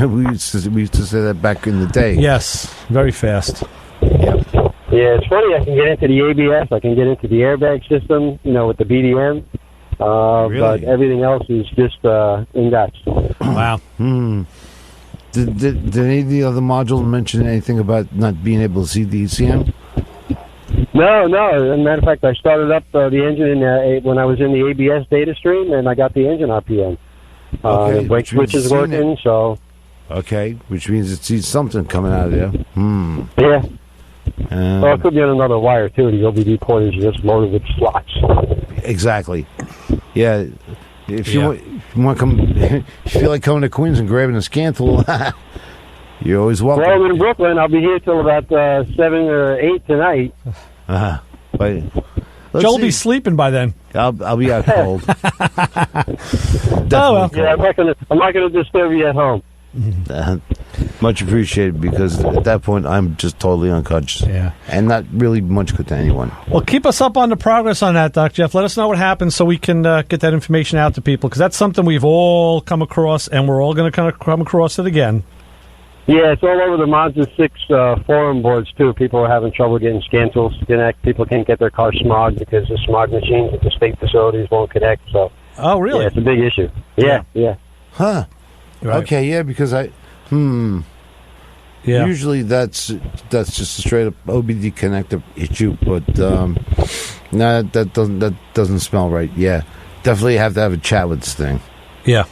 we used to say that back in the day. Yes, very fast. Yeah. Yeah, it's funny. I can get into the ABS. I can get into the airbag system. With the BDM. But everything else is just index. Wow. Did any of the other modules mention anything about not being able to see the ECM? No. As a matter of fact, I started up the engine when I was in the ABS data stream, and I got the engine RPM. Okay, the brake switch is working, so... Okay, which means it sees something coming out of there. Yeah. Well, it could be on another wire, too. The OBD port is just loaded with slots. Exactly. Yeah. If you want to come, if you feel like coming to Queens and grabbing a scan tool, you're always welcome. Well, I'm in Brooklyn. I'll be here till about 7 or 8 tonight. But Joe will be sleeping by then. I'll be out cold. Well. Yeah, I'm not gonna disturb you at home. Much appreciated, because at that point I'm just totally unconscious. Yeah. And not really much good to anyone. Well, keep us up on the progress on that, Doc Jeff. Let us know what happens so we can get that information out to people, because that's something we've all come across, and we're all going to kind of come across it again. Yeah, it's all over the Mazda 6 forum boards, too. People are having trouble getting scan tools to connect. People can't get their car smogged because the smog machines at the state facilities won't connect. So, oh, really? Yeah, it's a big issue. Yeah. Huh. Right. Okay, yeah, because usually that's just a straight up OBD connector issue, but no, that doesn't smell right. Yeah, definitely have to have a chat with this thing. Yeah.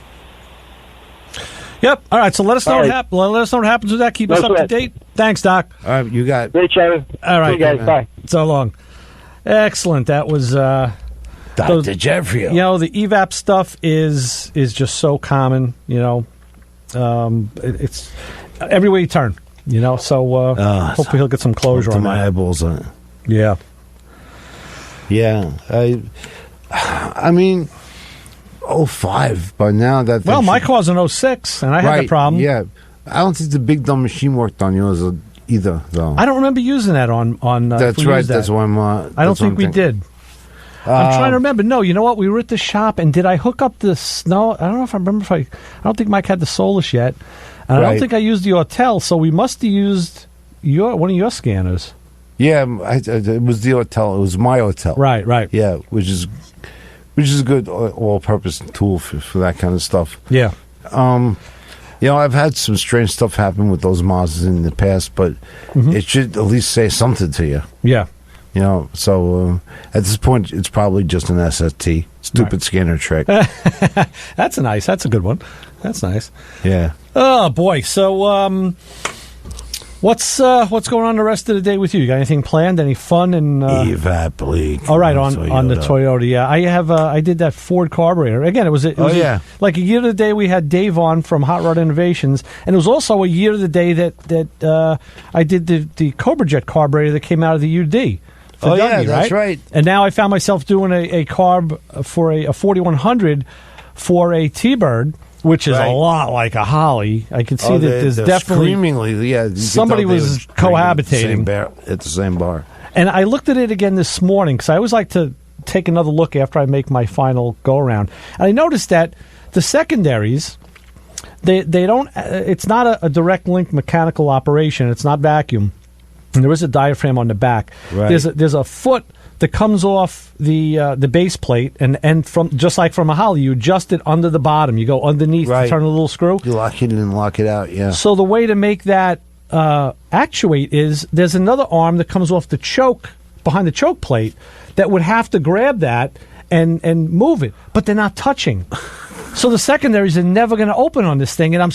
Yep. All right. So let us know let us know what happens with that. Keep us up to date. Thanks, Doc. All right, you got it. Great, Trevor. All right, see you guys. Bye. So long. Excellent. That was Dr. Jeffrey. You know, the EVAP stuff is just so common. You know, it's everywhere you turn. You know, so hopefully he'll get some closure on my that. eyeballs on it. Yeah. Yeah. I mean, 05 by now. Well, my car's an 06, and I had that problem. Yeah. I don't think the big dumb machine worked on yours either, though. I don't remember using that on That's right. That's why I'm. I don't think we did. I'm trying to remember. No, you know what? We were at the shop, and did I hook up the snow? I don't know if I remember. I don't think Mike had the Solus yet, and I don't think I used the Autel. So we must have used one of your scanners. Yeah, it was the Autel. It was my Autel. Right. Yeah, which is a good all-purpose tool for that kind of stuff. Yeah. You know, I've had some strange stuff happen with those Mazdas in the past, but it should at least say something to you. Yeah. You know, so at this point, it's probably just an SST. Stupid scanner trick. That's nice. That's a good one. That's nice. Yeah. Oh, boy. So, what's going on the rest of the day with you? You got anything planned? Any fun? And EVAP leak. All right, on the Toyota. Yeah, I did that Ford carburetor. Again, it was like a year to the day we had Dave on from Hot Rod Innovations, and it was also a year to the day that I did the Cobra Jet carburetor that came out of the UD. That's right. And now I found myself doing a carb for a 4100 for a T-Bird, which is a lot like a Holly. I can see that there's definitely screamingly, somebody was cohabitating at the same bar. And I looked at it again this morning because I always like to take another look after I make my final go around. And I noticed that the secondaries, they don't. It's not a direct link mechanical operation. It's not vacuum. And there is a diaphragm on the back. Right. There's a foot that comes off the base plate, and from just like from a Holly, you adjust it under the bottom. You go underneath, to turn a little screw. You lock it in and lock it out. Yeah. So the way to make that actuate is there's another arm that comes off the choke behind the choke plate that would have to grab that and move it, but they're not touching. So the secondaries are never going to open on this thing, and I'm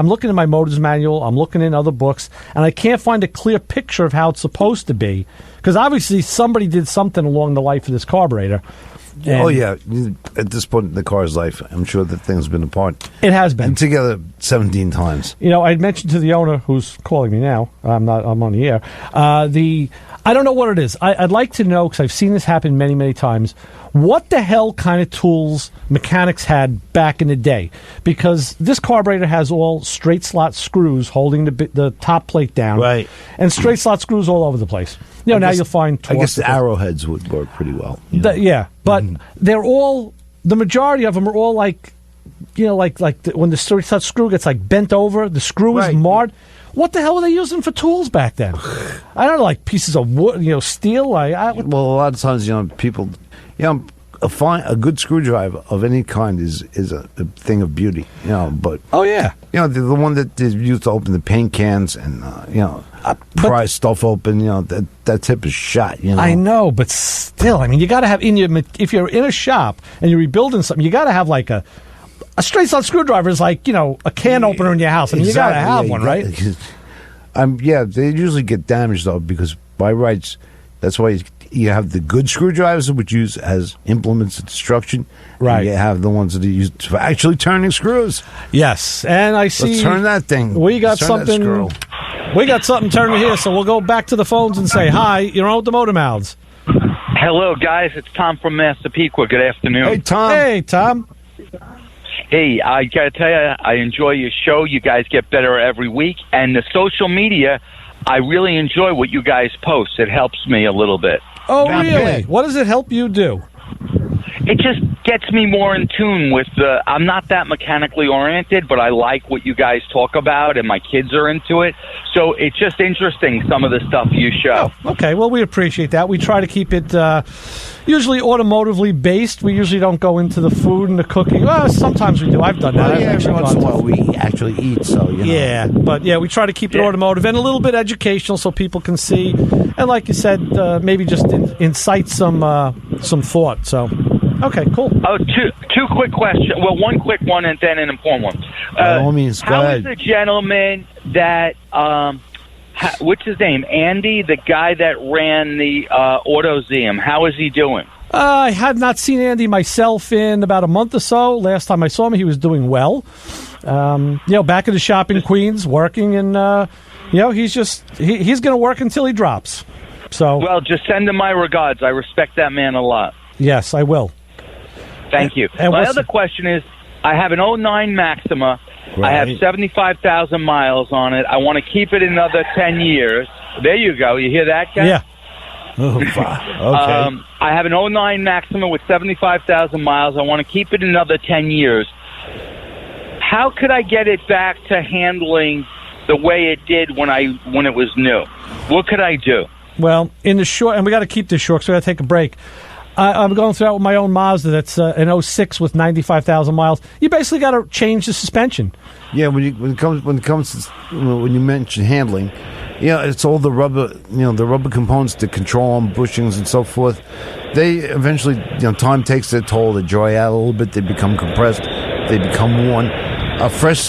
looking in my motor's manual, I'm looking in other books, and I can't find a clear picture of how it's supposed to be, because obviously somebody did something along the life of this carburetor. At this point in the car's life, I'm sure that thing's been apart. It has been. And together 17 times. You know, I mentioned to the owner, who's calling me now, I'm on the air, I don't know what it is. I'd like to know, because I've seen this happen many, many times, what the hell kind of tools mechanics had back in the day. Because this carburetor has all straight slot screws holding the top plate down. Right. And straight slot screws all over the place. You know, now you'll find... I guess the arrowheads would work pretty well. But they're all... The majority of them are all like... You know, like when the straight slot screw gets like bent over, the screw is marred. What the hell were they using for tools back then? I don't know, like pieces of wood, steel. Well, a lot of times, people, a good screwdriver of any kind is a thing of beauty, But the one that is used to open the paint cans and pry stuff open, that tip is shot. I know, but still, I mean, you got to have if you're in a shop and you're rebuilding something, you got to have like a straight side screwdriver is like a can opener in your house. I mean, you got to have one, right? They usually get damaged though because by rights, that's why you have the good screwdrivers which use as implements of destruction. Right. And you have the ones that are used for actually turning screws. Yes, and I see. Let's turn that thing. We got something. We got something turning here, so we'll go back to the phones and say hi. You're on with the Motor Mouths. Hello, guys. It's Tom from Massapequa. Good afternoon. Hey, Tom. Hey, Tom. Hey, I got to tell you, I enjoy your show. You guys get better every week. And the social media, I really enjoy what you guys post. It helps me a little bit. Oh, really? What does it help you do? It just gets me more in tune with I'm not that mechanically oriented, but I like what you guys talk about, and my kids are into it. So it's just interesting, some of the stuff you show. Oh, okay, well, we appreciate that. We try to keep it usually automotively based. We usually don't go into the food and the cooking. Well, sometimes we do. I've done that. Every once in a while we actually eat, so, Yeah, but we try to keep it automotive and a little bit educational so people can see. And like you said, maybe just incite some thought, so... Okay, cool. Oh, two quick questions. Well, one quick one and then an important one. By all means, go how ahead. is the gentleman that, what's his name? Andy, the guy that ran the AutoZeum. How is he doing? I have not seen Andy myself in about a month or so. Last time I saw him, he was doing well. Back in the shop in Queens, working, and he's going to work until he drops. So, well, just send him my regards. I respect that man a lot. Yes, I will. Thank you. And my other question is, I have an 09 Maxima. Right. I have 75,000 miles on it. I want to keep it another 10 years. There you go. You hear that, guy? Yeah. Oh, okay. I have an 09 Maxima with 75,000 miles. I want to keep it another 10 years. How could I get it back to handling the way it did when it was new? What could I do? Well, in the short, and we got to keep this short, so we got to take a break. I'm going through that with my own Mazda. That's an 06 with 95,000 miles. You basically got to change the suspension. Yeah, when you mention handling, it's all the rubber, the rubber components, the control arm bushings and so forth. They eventually, time takes their toll. They dry out a little bit. They become compressed. They become worn. Fresh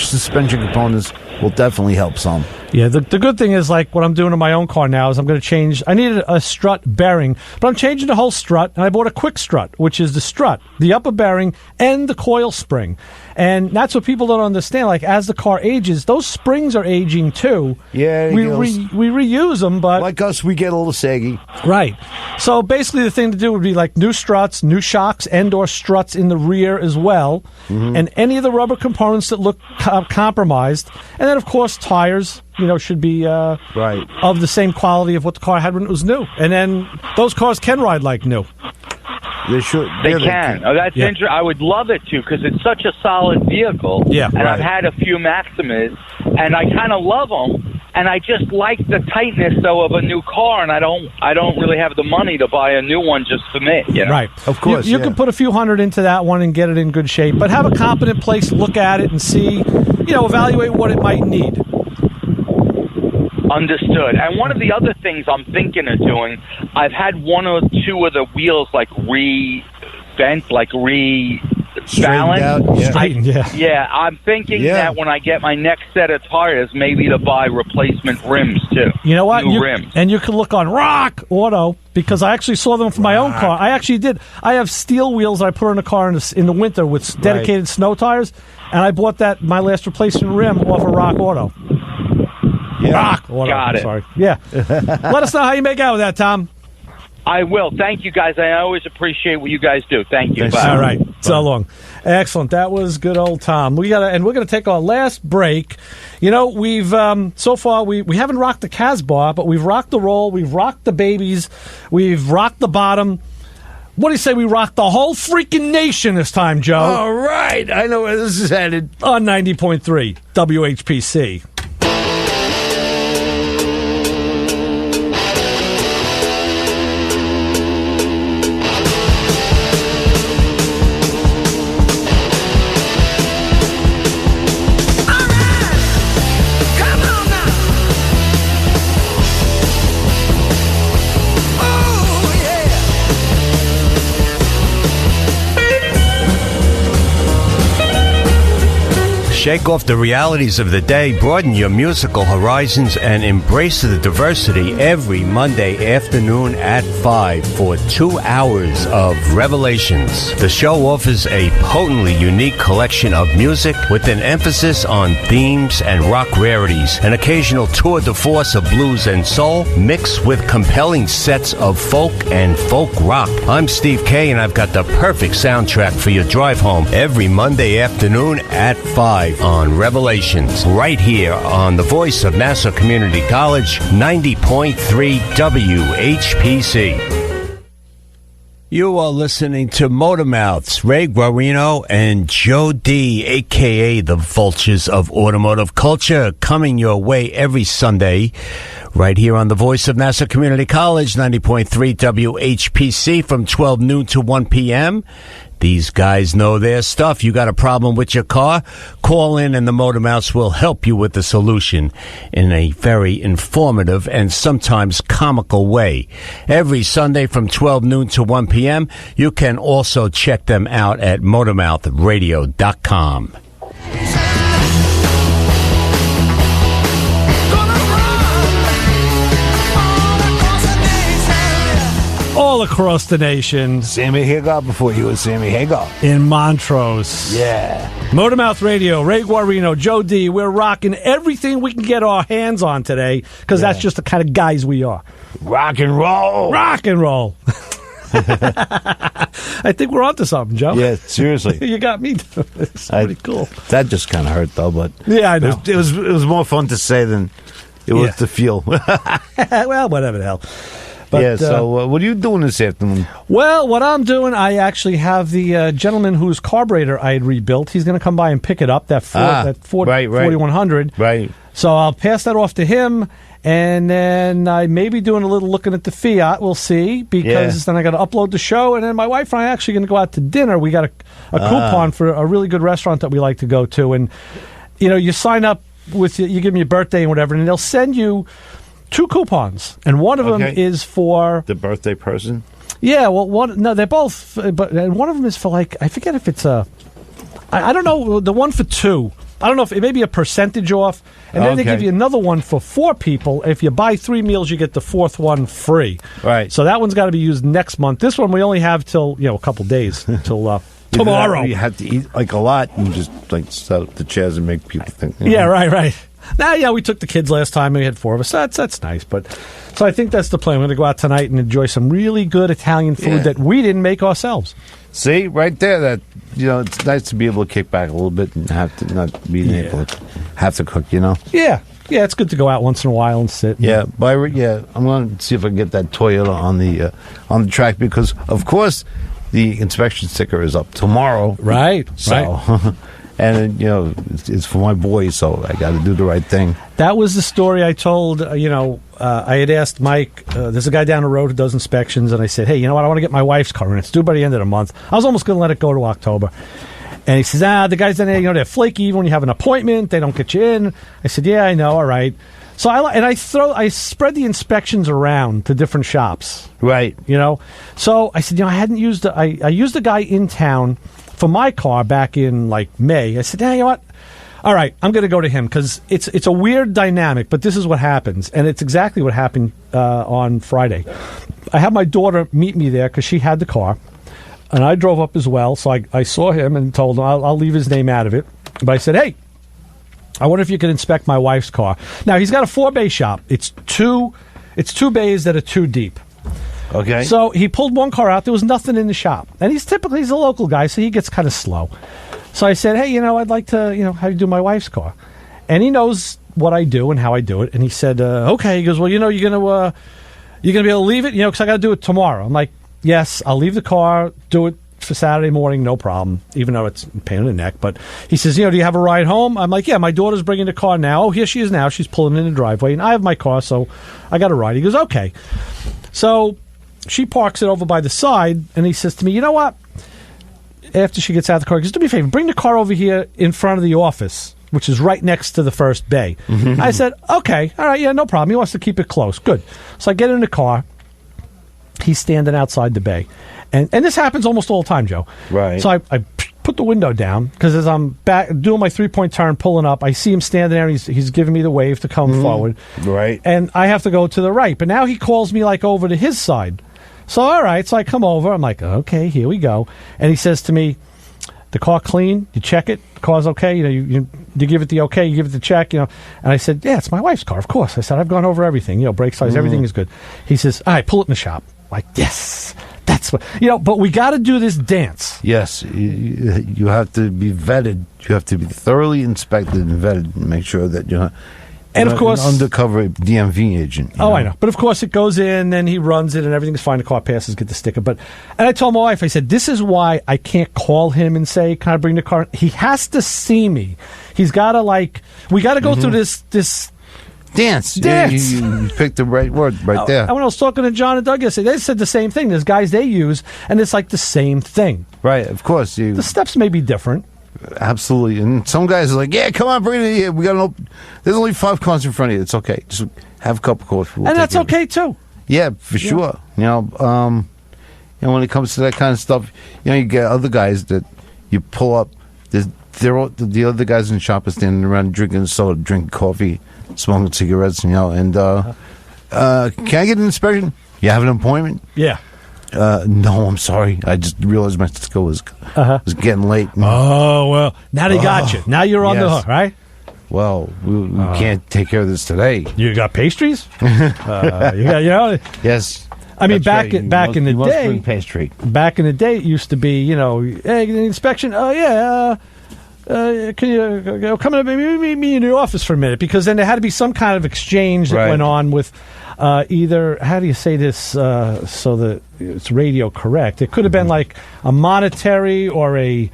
suspension components will definitely help some. Yeah, the good thing is, like, what I'm doing in my own car now is I'm going to change. I needed a strut bearing, but I'm changing the whole strut, and I bought a quick strut, which is the strut, the upper bearing, and the coil spring. And that's what people don't understand. Like, as the car ages, those springs are aging, too. Yeah. We reuse them, but... Like us, we get a little saggy. Right. So, basically, the thing to do would be, like, new struts, new shocks, and/or struts in the rear as well, and any of the rubber components that look compromised. And then, of course, tires... should be right of the same quality of what the car had when it was new. And then those cars can ride like new. They should. They can. Oh, that's interesting. I would love it to because it's such a solid vehicle. Yeah, and I've had a few Maximas, and I kind of love them. And I just like the tightness, though, of a new car, and I don't really have the money to buy a new one just for me. Right. Of course. You can put a few hundred into that one and get it in good shape, but have a competent place look at it and see, evaluate what it might need. Understood. And one of the other things I'm thinking of doing, I've had one or two of the wheels bent, rebalanced. Yeah, I'm thinking that when I get my next set of tires, maybe to buy replacement rims too. You know what? New rims. And you can look on Rock Auto because I actually saw them for my own car. I actually did. I have steel wheels that I put in the car in the winter with dedicated snow tires, and I bought my last replacement rim off of Rock Auto. Yeah. Rock Auto. Got it. Sorry. Yeah. Let us know how you make out with that, Tom. I will. Thank you, guys. I always appreciate what you guys do. Thank you. Bye. All right. So long. Excellent. That was good old Tom. We're going to take our last break. We've so far we haven't rocked the Casbah, but we've rocked the Roll, we've rocked the Babies, we've rocked the Bottom. What do you say we rock the whole freaking nation this time, Joe? All right. I know where this is headed. On 90.3 WHPC. Shake off the realities of the day, broaden your musical horizons, and embrace the diversity every Monday afternoon at 5 for 2 hours of Revelations. The show offers a potently unique collection of music with an emphasis on themes and rock rarities, an occasional tour de force of blues and soul, mixed with compelling sets of folk and folk rock. I'm Steve K, and I've got the perfect soundtrack for your drive home every Monday afternoon at 5 on Revelations, right here on the voice of Nassau Community College, 90.3 WHPC. You are listening to Motormouths, Ray Guarino and Joe D, a.k.a. the Vultures of Automotive Culture, coming your way every Sunday right here on the voice of Nassau Community College, 90.3 WHPC from 12 noon to 1 p.m. These guys know their stuff. You got a problem with your car? Call in and the Motormouths will help you with the solution in a very informative and sometimes comical way. Every Sunday from 12 noon to 1 p.m. You can also check them out at motormouthradio.com. All across the nation. Sammy Hagar before he was Sammy Hagar. In Montrose. Yeah. Motormouth Radio, Ray Guarino, Joe D. We're rocking everything we can get our hands on today because that's just the kind of guys we are. Rock and roll. Rock and roll. I think we're onto something, Joe. Yeah, seriously. You got me. It's pretty cool. That just kind of hurt, though. But yeah, I know. It was more fun to say than it was to feel. Well, whatever the hell. But, yeah, so what are you doing this afternoon? Well, what I'm doing, I actually have the gentleman whose carburetor I had rebuilt. He's going to come by and pick it up, that 4100. Right. So I'll pass that off to him, and then I may be doing a little looking at the Fiat. We'll see, because then I got to upload the show, and then my wife and I are actually going to go out to dinner. We got a coupon for a really good restaurant that we like to go to, and you sign up with you give me your birthday and whatever, and they'll send you 2 coupons, and one of them is for the birthday person. Yeah, well, they're both, but one of them is for I forget if it's I don't know, the one for 2. I don't know if it may be a percentage off, and then they give you another one for 4 people. If you buy 3 meals, you get the 4th one free. Right. So that one's got to be used next month. This one we only have till a couple days till tomorrow. You have to eat a lot and just set up the chairs and make people think. Yeah, right. Now, we took the kids last time. We had 4 of us. That's nice. But so I think that's the plan. We're going to go out tonight and enjoy some really good Italian food that we didn't make ourselves. See, right there, that it's nice to be able to kick back a little bit and have to not be able to have to cook. Yeah, it's good to go out once in a while and sit. I'm going to see if I can get that Toyota on the track because, of course, the inspection sticker is up tomorrow. Right. So. Right. And, it's for my boys, so I got to do the right thing. That was the story I told, I had asked Mike, there's a guy down the road who does inspections, and I said, hey, you know what, I want to get my wife's car, and it's due by the end of the month. I was almost going to let it go to October. And he says, the guys down there, they're flaky even when you have an appointment. They don't get you in. I said, yeah, I know, all right. So I spread the inspections around to different shops. Right. So I said, I hadn't used I used a guy in town for my car back in May. I said, you know what? All right, I'm going to go to him because it's a weird dynamic, but this is what happens, and it's exactly what happened on Friday. I had my daughter meet me there because she had the car, and I drove up as well. So I saw him and told him I'll leave his name out of it. But I said, hey, I wonder if you could inspect my wife's car. Now he's got a 4-bay shop. It's two bays that are 2 deep. Okay. So he pulled one car out. There was nothing in the shop. And he's a local guy, so he gets kind of slow. So I said, hey, I'd like to, have you do my wife's car. And he knows what I do and how I do it. And he said, okay. He goes, well, you're going to be able to leave it, because I got to do it tomorrow. I'm like, yes, I'll leave the car, do it for Saturday morning, no problem, even though it's a pain in the neck. But he says, do you have a ride home? I'm like, yeah, my daughter's bringing the car now. Oh, here she is now. She's pulling in the driveway. And I have my car, so I got a ride. He goes, okay. So she parks it over by the side, and he says to me, you know what? After she gets out of the car, he goes, do me a favor, bring the car over here in front of the office, which is right next to the first bay. Mm-hmm. I said, okay, all right, yeah, no problem. He wants to keep it close. Good. So I get in the car. He's standing outside the bay. And this happens almost all the time, Joe. Right. So I put the window down because as I'm back doing my 3-point turn, pulling up, I see him standing there. And he's giving me the wave to come forward. Right. And I have to go to the right. But now he calls me like over to his side. So, all right. So I come over. I'm like, okay, here we go. And he says to me, the car clean? You check it? The car's okay? You give it the okay? You give it the check? And I said, yeah, it's my wife's car, of course. I said, I've gone over everything. Brake size, everything is good. He says, all right, pull it in the shop. I'm like, yes. That's what but we got to do this dance. Yes, you have to be vetted. You have to be thoroughly inspected and vetted and make sure that you're and of course, an undercover DMV agent. I know. But of course, it goes in and he runs it and everything's fine. The car passes, get the sticker. And I told my wife, I said, this is why I can't call him and say, can I bring the car? He has to see me. He's got to we got to go through this. Dance. You picked the right word right there. When I was talking to John and Doug yesterday, they said the same thing. There's guys they use, and it's like the same thing. Right, of course. The steps may be different. Absolutely. And some guys are like, yeah, come on, bring it in. We got there's only 5 cars in front of you. It's okay. Just have a cup of coffee. And that's okay, too. Yeah, for sure. When it comes to that kind of stuff, you get other guys that you pull up. The other guys in the shop are standing around drinking soda, drinking coffee, smoking cigarettes, and can I get an inspection? You have an appointment? Yeah. No, I'm sorry. I just realized my sticker was getting late. Oh, well, now they got you. Now you're on the hook, right? Well, we can't take care of this today. You got pastries? Yes. I mean, back in the day, pastry. Back in the day, it used to be, hey, an inspection. Oh, yeah. Can you come in and meet me in the office for a minute? Because then there had to be some kind of exchange that went on with either, how do you say this so that it's radio correct? It could have been like a monetary or a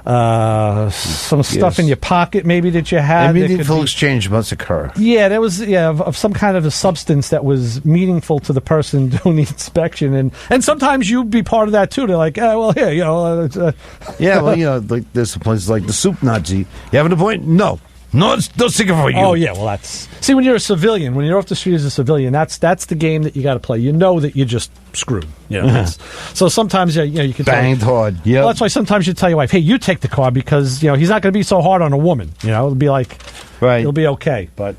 some stuff in your pocket maybe that you had. A meaningful exchange must occur. Yeah, there was of some kind of a substance that was meaningful to the person doing the inspection, and sometimes you'd be part of that too. They're like, well, here, like there's places like the Soup Nazi. You have an appointment? No, it's no sticker for you. Oh yeah, well see when you're a civilian, when you're off the street as a civilian, that's the game that you got to play. You know that you're just screwed. So sometimes you can banged hard. Yeah, well, that's why sometimes you tell your wife, hey, you take the car because he's not going to be so hard on a woman. It'll be like it'll be okay. But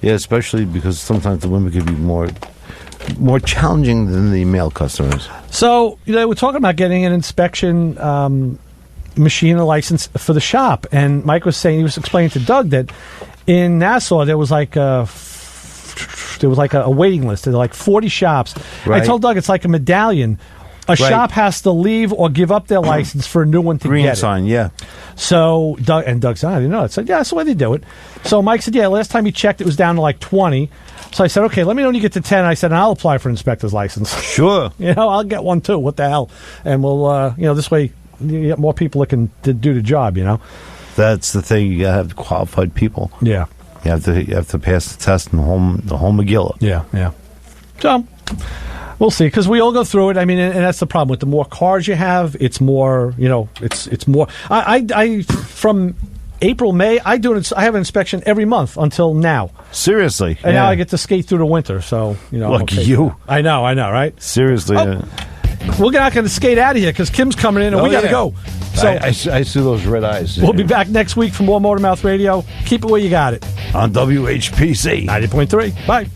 yeah, especially because sometimes the women can be more challenging than the male customers. So we're talking about getting an inspection. Machine a license for the shop, and Mike was saying, he was explaining to Doug that in Nassau there was like a waiting list. There were like 40 shops. Right. I told Doug it's like a medallion. A shop has to leave or give up their license for a new one to green get sign, it. Yeah. So Doug said, I didn't know. I said, yeah, that's the way they do it. So Mike said, yeah, last time he checked it was down to like 20. So I said, okay, let me know when you get to 10. I said, and I'll apply for an inspector's license. Sure. I'll get one too. What the hell? And we'll, this way you get more people that can do the job, That's the thing. You gotta have qualified people. Yeah. You have to pass the test in the home Megillah. Yeah. So we'll see, because we all go through it. I mean, and that's the problem with the more cars you have, it's more. It's more. I from April, May, I have an inspection every month until now. Seriously, and now I get to skate through the winter. So lucky you. I know, right? Seriously. We're not going to skate out of here because Kim's coming in and we got to go. So I see those red eyes. We'll be back next week for more Motor Mouth Radio. Keep it where you got it. On WHPC 90.3. Bye.